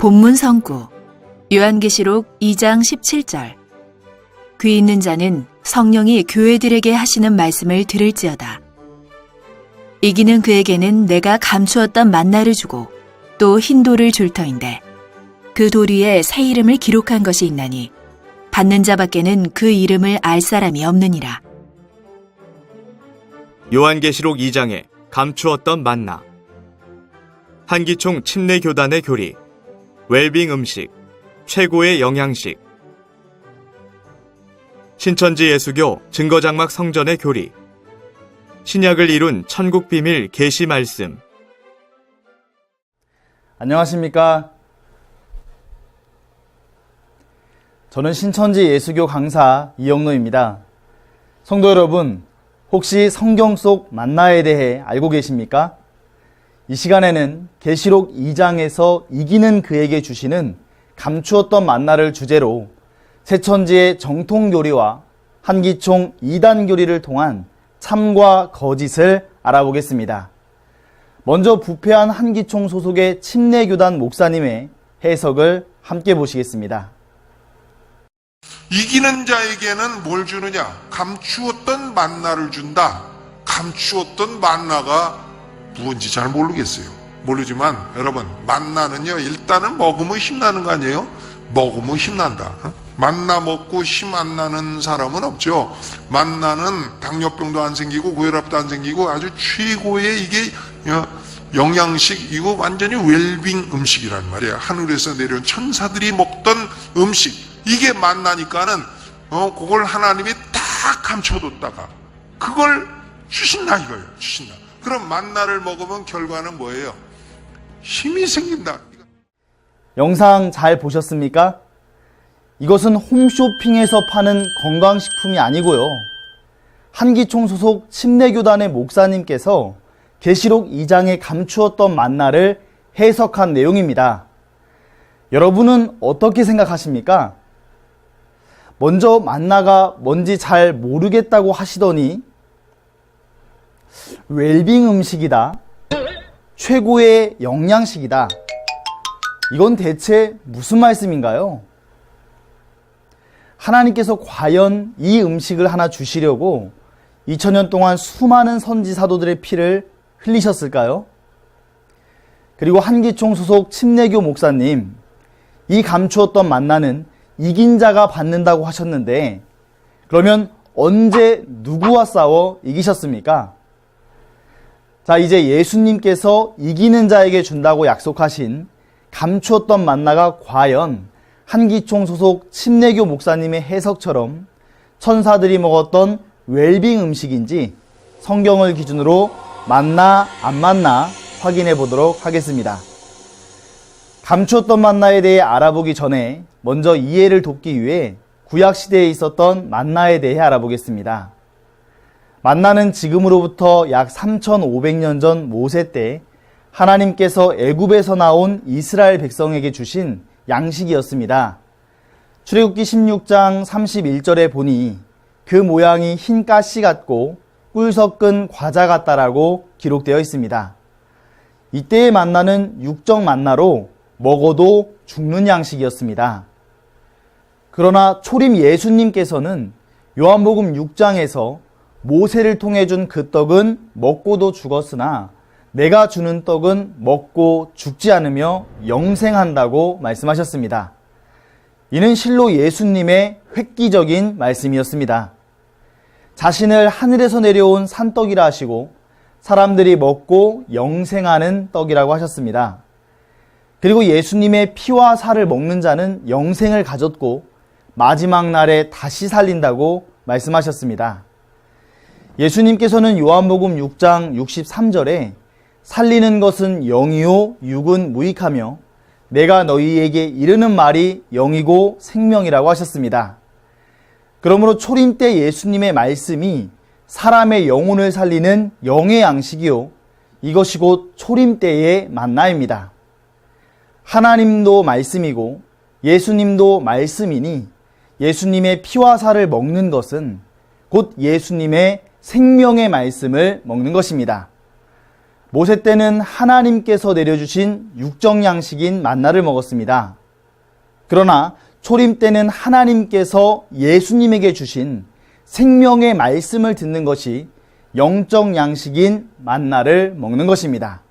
본문 성구 요한계시록 2장 17절 귀 있는 자는 성령이 교회들에게 하시는 말씀을 들을지어다. 이기는 그에게는 내가 감추었던 만나를 주고 또 흰 돌을 줄 터인데 그 돌 위에 새 이름을 기록한 것이 있나니 받는 자밖에는 그 이름을 알 사람이 없느니라. 요한계시록 2장에 감추었던 만나, 한기총 침례교단의 교리, 웰빙 음식, 최고의 영양식, 신천지 예수교 증거장막 성전의 교리, 신약을 이룬 천국 비밀 계시 말씀. 안녕하십니까? 저는 신천지 예수교 강사 이영노입니다. 성도 여러분, 혹시 성경 속 만나에 대해 알고 계십니까? 이 시간에는 계시록 2장에서 이기는 그에게 주시는 감추었던 만나를 주제로 새천지의 정통 교리와 한기총 2단 교리를 통한 참과 거짓을 알아보겠습니다. 먼저 부패한 한기총 소속의 침례교단 목사님의 해석을 함께 보시겠습니다. 이기는 자에게는 뭘 주느냐? 감추었던 만나를 준다. 감추었던 만나가 무엇인지 잘 모르겠어요. 모르지만 여러분, 만나는요, 일단은 먹으면 힘나는 거 아니에요? 먹으면 힘난다. 만나 먹고 힘 안 나는 사람은 없죠. 만나는 당뇨병도 안 생기고 고혈압도 안 생기고 아주 최고의 이게 영양식, 이거 완전히 웰빙 음식이란 말이에요. 하늘에서 내려온 천사들이 먹던 음식. 이게 만나니까는 그걸 하나님이 딱 감춰뒀다가 그걸 주신다 이거예요. 주신다. 그럼 만나를 먹으면 결과는 뭐예요? 힘이 생긴다. 영상 잘 보셨습니까? 이것은 홈쇼핑에서 파는 건강식품이 아니고요. 한기총 소속 침례교단의 목사님께서 계시록 2장에 감추었던 만나를 해석한 내용입니다. 여러분은 어떻게 생각하십니까? 먼저 만나가 뭔지 잘 모르겠다고 하시더니 웰빙 음식이다, 최고의 영양식이다. 이건 대체 무슨 말씀인가요? 하나님께서 과연 이 음식을 하나 주시려고 2000년 동안 수많은 선지 사도들의 피를 흘리셨을까요? 그리고 한기총 소속 침례교 목사님, 이 감추었던 만나는 이긴 자가 받는다고 하셨는데 그러면 언제 누구와 싸워 이기셨습니까? 자, 이제 예수님께서 이기는 자에게 준다고 약속하신 감추었던 만나가 과연 한기총 소속 침례교 목사님의 해석처럼 천사들이 먹었던 웰빙 음식인지 성경을 기준으로 맞나 안 맞나 확인해 보도록 하겠습니다. 감추었던 만나에 대해 알아보기 전에 먼저 이해를 돕기 위해 구약시대에 있었던 만나에 대해 알아보겠습니다. 만나는 지금으로부터 약 3500년 전 모세 때 하나님께서 애굽에서 나온 이스라엘 백성에게 주신 양식이었습니다. 출애굽기 16장 31절에 보니 그 모양이 흰 가시 같고 꿀 섞은 과자 같다라고 기록되어 있습니다. 이때의 만나는 육적 만나로 먹어도 죽는 양식이었습니다. 그러나 초림 예수님께서는 요한복음 6장에서 모세를 통해 준 그 떡은 먹고도 죽었으나 내가 주는 떡은 먹고 죽지 않으며 영생한다고 말씀하셨습니다. 이는 실로 예수님의 획기적인 말씀이었습니다. 자신을 하늘에서 내려온 산떡이라 하시고 사람들이 먹고 영생하는 떡이라고 하셨습니다. 그리고 예수님의 피와 살을 먹는 자는 영생을 가졌고 마지막 날에 다시 살린다고 말씀하셨습니다. 예수님께서는 요한복음 6장 63절에 살리는 것은 영이요 육은 무익하며 내가 너희에게 이르는 말이 영이고 생명이라고 하셨습니다. 그러므로 초림 때 예수님의 말씀이 사람의 영혼을 살리는 영의 양식이요 이것이 곧 초림 때의 만나입니다. 하나님도 말씀이고 예수님도 말씀이니 예수님의 피와 살을 먹는 것은 곧 예수님의 생명의 말씀을 먹는 것입니다. 모세 때는 하나님께서 내려주신 육적 양식인 만나를 먹었습니다. 그러나 초림 때는 하나님께서 예수님에게 주신 생명의 말씀을 듣는 것이 영적 양식인 만나를 먹는 것입니다.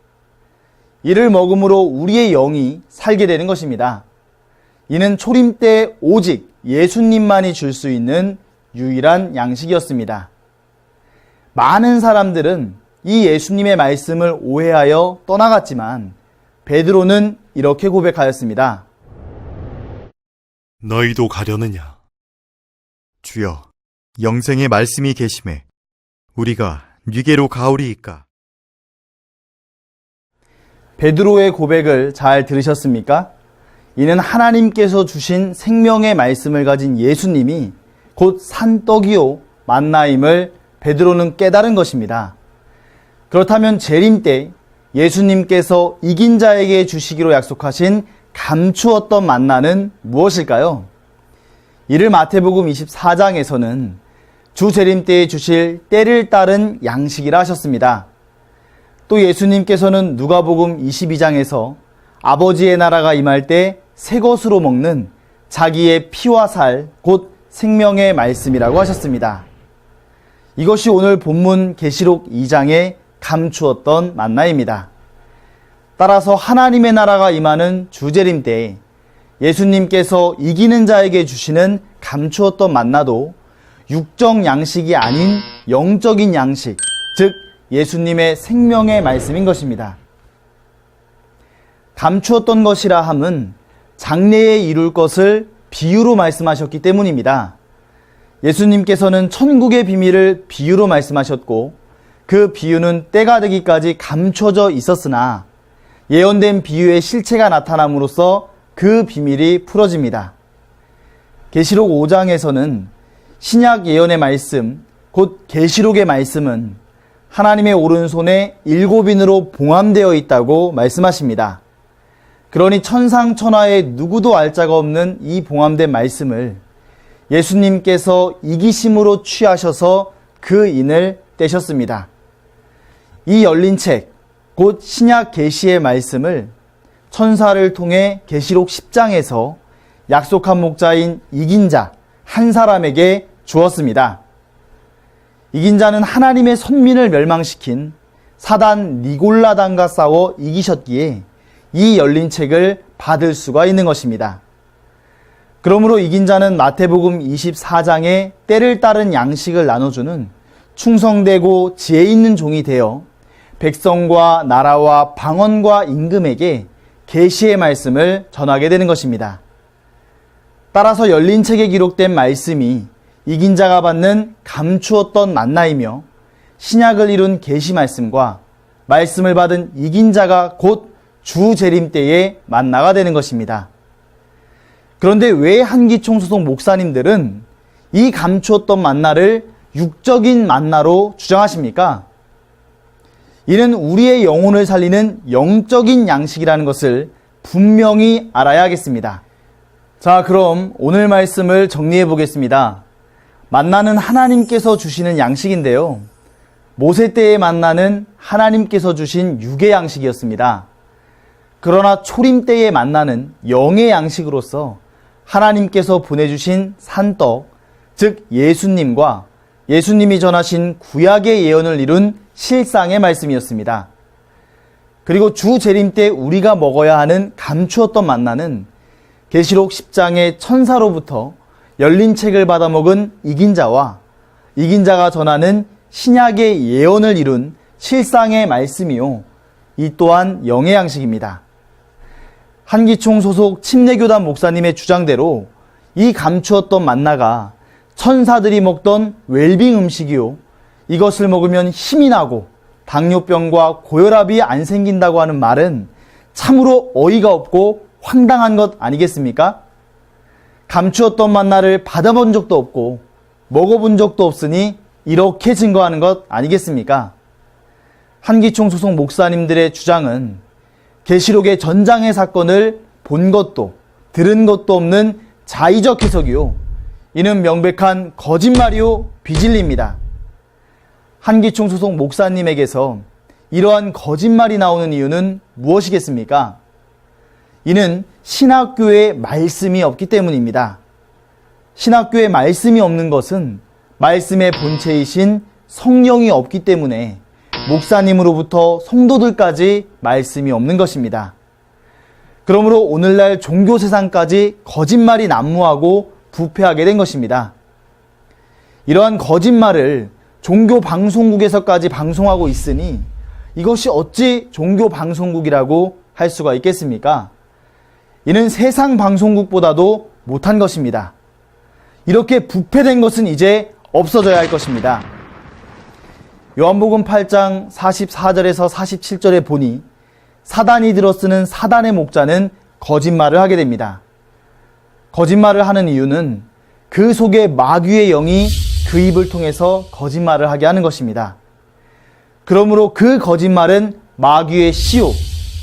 이를 먹음으로 우리의 영이 살게 되는 것입니다. 이는 초림 때 오직 예수님만이 줄 수 있는 유일한 양식이었습니다. 많은 사람들은 이 예수님의 말씀을 오해하여 떠나갔지만 베드로는 이렇게 고백하였습니다. 너희도 가려느냐? 주여, 영생의 말씀이 계심에 우리가 뉘게로 가오리이까? 베드로의 고백을 잘 들으셨습니까? 이는 하나님께서 주신 생명의 말씀을 가진 예수님이 곧 산떡이요 만나임을 베드로는 깨달은 것입니다. 그렇다면 재림 때 예수님께서 이긴 자에게 주시기로 약속하신 감추었던 만나는 무엇일까요? 이를 마태복음 24장에서는 주 재림 때에 주실 때를 따른 양식이라 하셨습니다. 또 예수님께서는 누가복음 22장에서 아버지의 나라가 임할 때 새 것으로 먹는 자기의 피와 살, 곧 생명의 말씀이라고 하셨습니다. 이것이 오늘 본문 계시록 2장에 감추었던 만나입니다. 따라서 하나님의 나라가 임하는 주재림 때에 예수님께서 이기는 자에게 주시는 감추었던 만나도 육적 양식이 아닌 영적인 양식, 즉 예수님의 생명의 말씀인 것입니다. 감추었던 것이라 함은 장래에 이룰 것을 비유로 말씀하셨기 때문입니다. 예수님께서는 천국의 비밀을 비유로 말씀하셨고 그 비유는 때가 되기까지 감춰져 있었으나 예언된 비유의 실체가 나타남으로써 그 비밀이 풀어집니다. 계시록 5장에서는 신약 예언의 말씀, 곧 계시록의 말씀은 하나님의 오른손에 7인으로 봉함되어 있다고 말씀하십니다. 그러니 천상천하에 누구도 알 자가 없는 이 봉함된 말씀을 예수님께서 이기심으로 취하셔서 그 인을 떼셨습니다. 이 열린 책, 곧 신약 계시의 말씀을 천사를 통해 계시록 10장에서 약속한 목자인 이긴 자 한 사람에게 주었습니다. 이긴 자는 하나님의 선민을 멸망시킨 사단 니골라단과 싸워 이기셨기에 이 열린 책을 받을 수가 있는 것입니다. 그러므로 이긴 자는 마태복음 24장에 때를 따른 양식을 나눠주는 충성되고 지혜 있는 종이 되어 백성과 나라와 방언과 임금에게 계시의 말씀을 전하게 되는 것입니다. 따라서 열린 책에 기록된 말씀이 이긴 자가 받는 감추었던 만나이며 신약을 이룬 계시 말씀과 말씀을 받은 이긴 자가 곧 주 재림 때의 만나가 되는 것입니다. 그런데 왜 한기총 소속 목사님들은 이 감추었던 만나를 육적인 만나로 주장하십니까? 이는 우리의 영혼을 살리는 영적인 양식이라는 것을 분명히 알아야 하겠습니다. 자, 그럼 오늘 말씀을 정리해 보겠습니다. 만나는 하나님께서 주시는 양식인데요. 모세 때의 만나는 하나님께서 주신 육의 양식이었습니다. 그러나 초림 때의 만나는 영의 양식으로서 하나님께서 보내주신 산떡, 즉 예수님과 예수님이 전하신 구약의 예언을 이룬 실상의 말씀이었습니다. 그리고 주 재림 때 우리가 먹어야 하는 감추었던 만나는 계시록 10장의 천사로부터 열린 책을 받아 먹은 이긴 자와 이긴 자가 전하는 신약의 예언을 이룬 실상의 말씀이요, 이 또한 영의 양식입니다. 한기총 소속 침례교단 목사님의 주장대로 이 감추었던 만나가 천사들이 먹던 웰빙 음식이요, 이것을 먹으면 힘이 나고 당뇨병과 고혈압이 안 생긴다고 하는 말은 참으로 어이가 없고 황당한 것 아니겠습니까? 감추었던 만나를 받아본 적도 없고 먹어본 적도 없으니 이렇게 증거하는 것 아니겠습니까? 한기총 소속 목사님들의 주장은 계시록의 전장의 사건을 본 것도 들은 것도 없는 자의적 해석이요, 이는 명백한 거짓말이요 비진리입니다. 한기총 소속 목사님에게서 이러한 거짓말이 나오는 이유는 무엇이겠습니까? 이는 신학교에 말씀이 없기 때문입니다. 신학교에 말씀이 없는 것은 말씀의 본체이신 성령이 없기 때문에 목사님으로부터 성도들까지 말씀이 없는 것입니다. 그러므로 오늘날 종교 세상까지 거짓말이 난무하고 부패하게 된 것입니다. 이러한 거짓말을 종교 방송국에서까지 방송하고 있으니 이것이 어찌 종교 방송국이라고 할 수가 있겠습니까? 이는 세상 방송국보다도 못한 것입니다. 이렇게 부패된 것은 이제 없어져야 할 것입니다. 요한복음 8장 44절에서 47절에 보니 사단이 들어쓰는 사단의 목자는 거짓말을 하게 됩니다. 거짓말을 하는 이유는 그 속에 마귀의 영이 그 입을 통해서 거짓말을 하게 하는 것입니다. 그러므로 그 거짓말은 마귀의 씨요,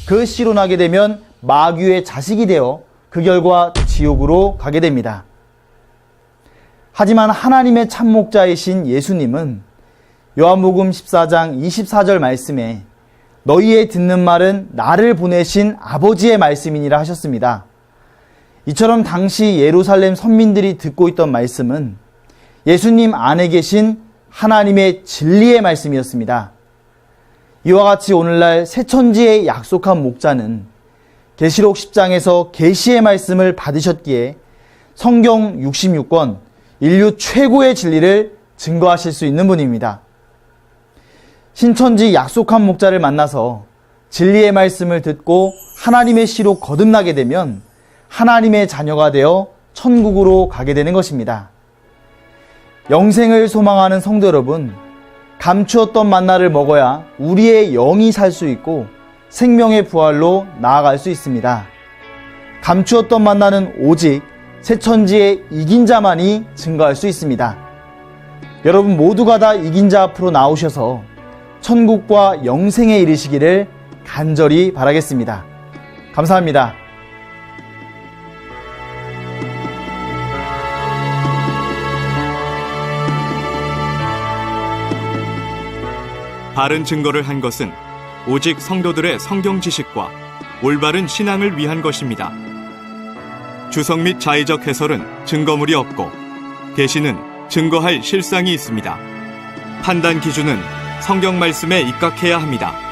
그 씨로 나게 되면 마귀의 자식이 되어 그 결과 지옥으로 가게 됩니다. 하지만 하나님의 참목자이신 예수님은 요한복음 14장 24절 말씀에 너희의 듣는 말은 나를 보내신 아버지의 말씀이니라 하셨습니다. 이처럼 당시 예루살렘 선민들이 듣고 있던 말씀은 예수님 안에 계신 하나님의 진리의 말씀이었습니다. 이와 같이 오늘날 새천지에 약속한 목자는 계시록 10장에서 계시의 말씀을 받으셨기에 성경 66권, 인류 최고의 진리를 증거하실 수 있는 분입니다. 신천지 약속한 목자를 만나서 진리의 말씀을 듣고 하나님의 씨로 거듭나게 되면 하나님의 자녀가 되어 천국으로 가게 되는 것입니다. 영생을 소망하는 성도 여러분, 감추었던 만나를 먹어야 우리의 영이 살 수 있고 생명의 부활로 나아갈 수 있습니다. 감추었던 만나는 오직 새천지의 이긴 자만이 증거할 수 있습니다. 여러분 모두가 다 이긴 자 앞으로 나오셔서 천국과 영생에 이르시기를 간절히 바라겠습니다. 감사합니다. 바른 증거를 한 것은 오직 성도들의 성경 지식과 올바른 신앙을 위한 것입니다. 주석 및 자의적 해설은 증거물이 없고 계시는 증거할 실상이 있습니다. 판단 기준은 성경 말씀에 입각해야 합니다.